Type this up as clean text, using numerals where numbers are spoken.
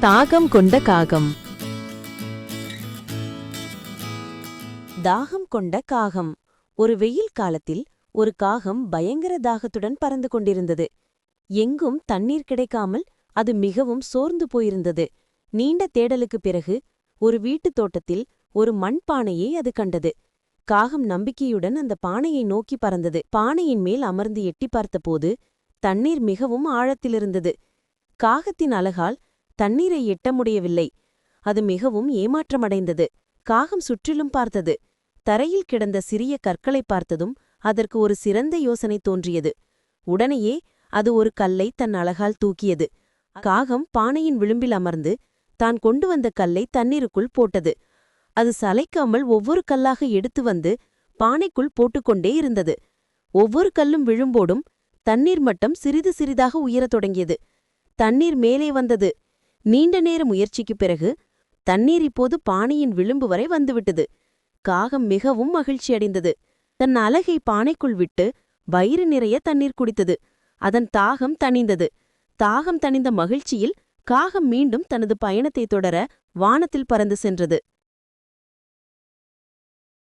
தாகம் கொண்ட காகம். தாகம் கொண்ட காகம். ஒரு வெயில் காலத்தில் ஒரு காகம் பயங்கர தாகத்துடன் பறந்து கொண்டிருந்தது. எங்கும் தண்ணீர் கிடைக்காமல் அது மிகவும் சோர்ந்து போயிருந்தது. நீண்ட தேடலுக்குப் பிறகு ஒரு வீட்டுத் தோட்டத்தில் ஒரு மண்பானையை அது கண்டது. காகம் நம்பிக்கையுடன் அந்த பானையை நோக்கி பறந்தது. பானையின் மேல் அமர்ந்து எட்டி பார்த்தபோது தண்ணீர் மிகவும் ஆழத்திலிருந்தது. காகத்தின் அலகால் தண்ணீரை எட்ட முடியவில்லை. அது மிகவும் ஏமாற்றமடைந்தது. காகம் சுற்றிலும் பார்த்தது. தரையில் கிடந்த சிறிய கற்களை பார்த்ததும் அதற்கு ஒரு சிறந்த யோசனை தோன்றியது. உடனேயே அது ஒரு கல்லை தன் அலகால் தூக்கியது. காகம் பானையின் விளிம்பில் அமர்ந்து தான் கொண்டு வந்த கல்லை தண்ணீருக்குள் போட்டது. அது சளைக்காமல் ஒவ்வொரு கல்லாக எடுத்து வந்து பானைக்குள் போட்டுக்கொண்டே இருந்தது. ஒவ்வொரு கல்லும் விழும்போடும் தண்ணீர் மட்டம் சிறிது சிறிதாக உயரத் தொடங்கியது. தண்ணீர் மேலே வந்தது. நீண்ட நேர முயற்சிக்குப் பிறகு தண்ணீர் இப்போது பானையின் விளிம்பு வரை வந்துவிட்டது. காகம் மிகவும் மகிழ்ச்சியடைந்தது. தன் அலகை பானைக்குள் விட்டு வயிறு நிறைய தண்ணீர் குடித்தது. அதன் தாகம் தணிந்தது. தாகம் தணிந்த மகிழ்ச்சியில் காகம் மீண்டும் தனது பயணத்தை தொடர வானத்தில் பறந்து சென்றது.